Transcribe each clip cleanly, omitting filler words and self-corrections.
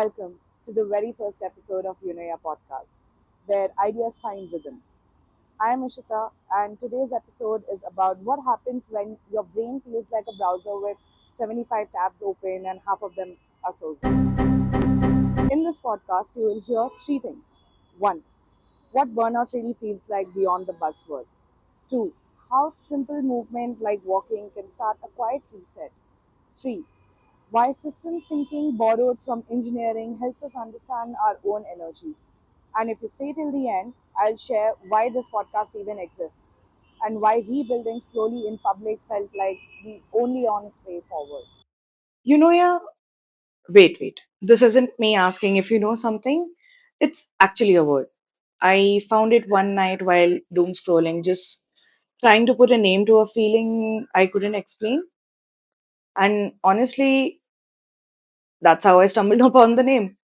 Welcome to the very first episode of Eunoia podcast, where ideas find rhythm. I am Ishita, and today's episode is about what happens when your brain feels like a browser with 75 tabs open and half of them are frozen. In this podcast, you will hear three things. One, what burnout really feels like beyond the buzzword. Two, how simple movement like walking can start a quiet reset. Three, why systems thinking borrowed from engineering helps us understand our own energy. And if you stay till the end, I'll share why this podcast even exists and why rebuilding slowly in public felt like the only honest way forward. Eunoia, wait. This isn't me asking if you know something. It's actually a word. I found it one night while doom scrolling, just trying to put a name to a feeling I couldn't explain. And honestly, that's how I stumbled upon the name.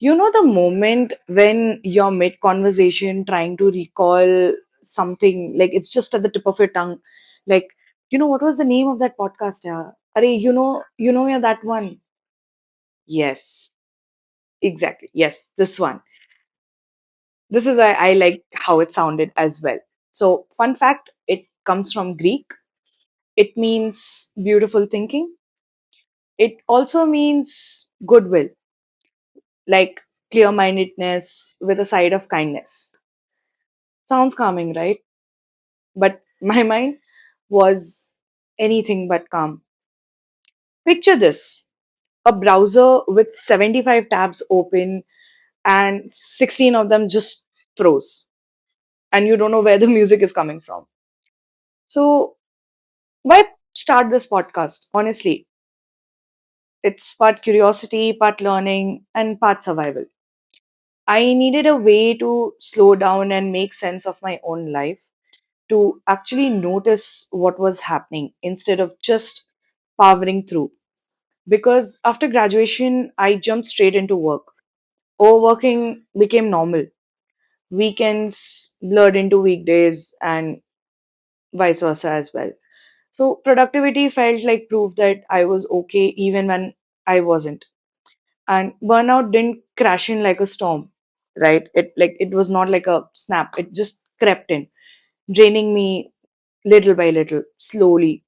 You know, the moment when you're mid conversation trying to recall something, like it's just at the tip of your tongue, like, what was the name of that podcast? Yeah. Are yeah, that one. Yes. Exactly. Yes, this one. This is I like how it sounded as well. So, fun fact, it comes from Greek. It means beautiful thinking. It also means goodwill, like clear-mindedness with a side of kindness. Sounds calming, right? But my mind was anything but calm. Picture this: a browser with 75 tabs open and 16 of them just froze, and you don't know where the music is coming from. So, why start this podcast? Honestly, it's part curiosity, part learning, and part survival. I needed a way to slow down and make sense of my own life, to actually notice what was happening instead of just powering through. Because after graduation, I jumped straight into work. Overworking became normal. Weekends blurred into weekdays, and vice versa as well. So productivity felt like proof that I was okay even when I wasn't. And burnout didn't crash in like a storm, right? It was not like a snap. It just crept in, draining me little by little, slowly.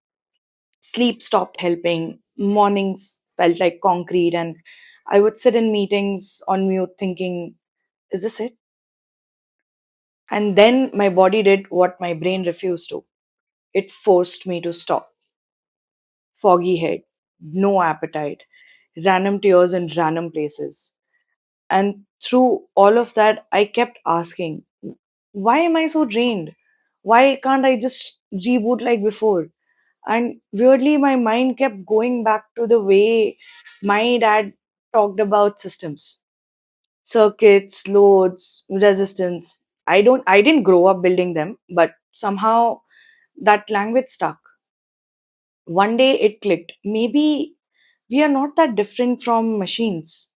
Sleep stopped helping. Mornings felt like concrete, and I would sit in meetings on mute thinking, is this it? And then my body did what my brain refused to. It forced me to stop. Foggy head, no appetite, random tears in random places. And through all of that, I kept asking, why am I so drained? Why can't I just reboot like before? And weirdly, my mind kept going back to the way my dad talked about systems, circuits, loads, resistance. I didn't grow up building them, but somehow that language stuck. One day it clicked. Maybe we are not that different from machines,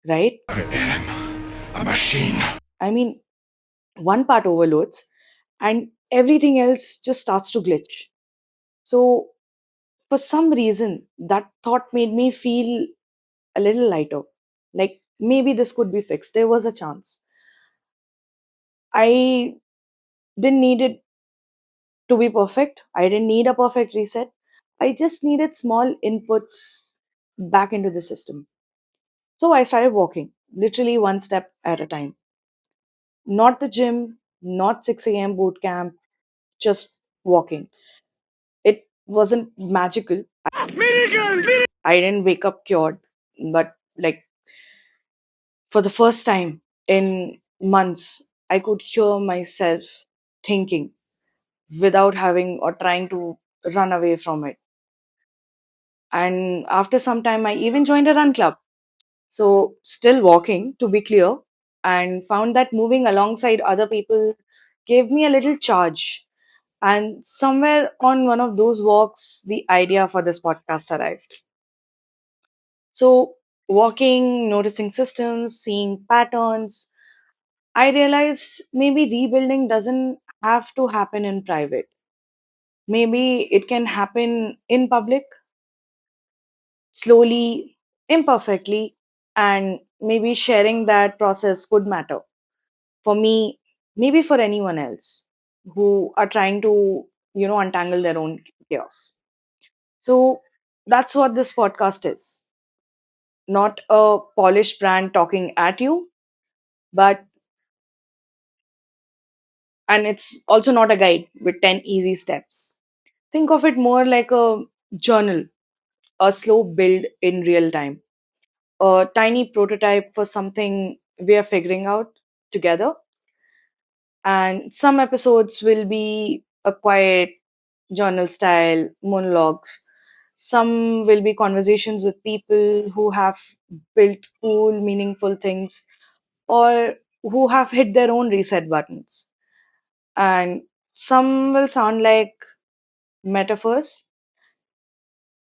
right? A machine. I mean, one part overloads and everything else just starts to glitch. So, for some reason, that thought made me feel a little lighter. Like maybe this could be fixed. There was a chance. I didn't need it to be perfect. I didn't need a perfect reset. I just needed small inputs back into the system. So I started walking, literally one step at a time. Not the gym, not 6 a.m. boot camp, just walking. It wasn't magical. I didn't wake up cured, but like for the first time in months, I could hear myself thinking without having or trying to run away from it. And after some time, I even joined a run club. So, still walking, to be clear, and found that moving alongside other people gave me a little charge. And somewhere on one of those walks, the idea for this podcast arrived. So, walking, noticing systems, seeing patterns, I realized maybe rebuilding doesn't have to happen in private. Maybe it can happen in public, slowly, imperfectly, and maybe sharing that process could matter for me, maybe for anyone else who are trying to, untangle their own chaos. So that's what this podcast is. Not a polished brand talking at you, but, and it's also not a guide with 10 easy steps. Think of it more like a journal, a slow build in real time, a tiny prototype for something we are figuring out together. And some episodes will be a quiet journal style monologues. Some will be conversations with people who have built cool, meaningful things or who have hit their own reset buttons. And some will sound like metaphors,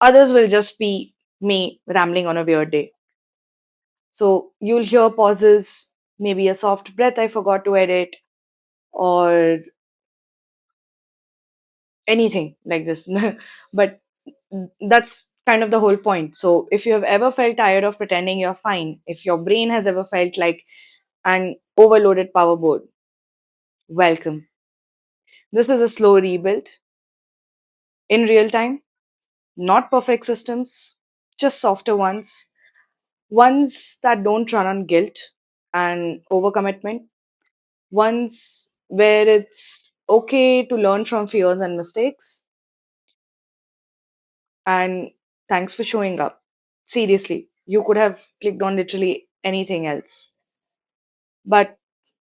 others will just be me rambling on a weird day. So you'll hear pauses, maybe a soft breath I forgot to edit, or anything like this. But that's kind of the whole point. So if you have ever felt tired of pretending you're fine, if your brain has ever felt like an overloaded power board, welcome. This is a slow rebuild in real time, not perfect systems, just softer ones, ones that don't run on guilt and overcommitment, ones where it's okay to learn from fears and mistakes. And thanks for showing up. Seriously, you could have clicked on literally anything else, but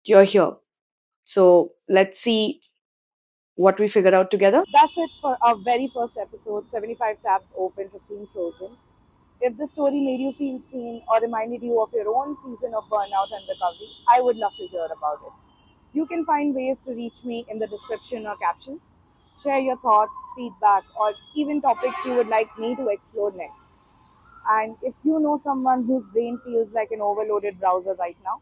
you're here. So let's see what we figure out together. That's it for our very first episode, 75 tabs open, 15 frozen. If the story made you feel seen or reminded you of your own season of burnout and recovery, I would love to hear about it. You can find ways to reach me in the description or captions. Share your thoughts, feedback, or even topics you would like me to explore next. And if you know someone whose brain feels like an overloaded browser right now,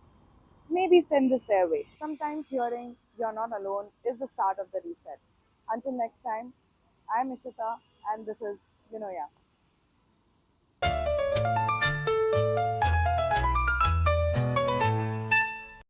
maybe send this their way. Sometimes hearing you're not alone is the start of the reset. Until next time, I'm Ishita and this is Eunoia.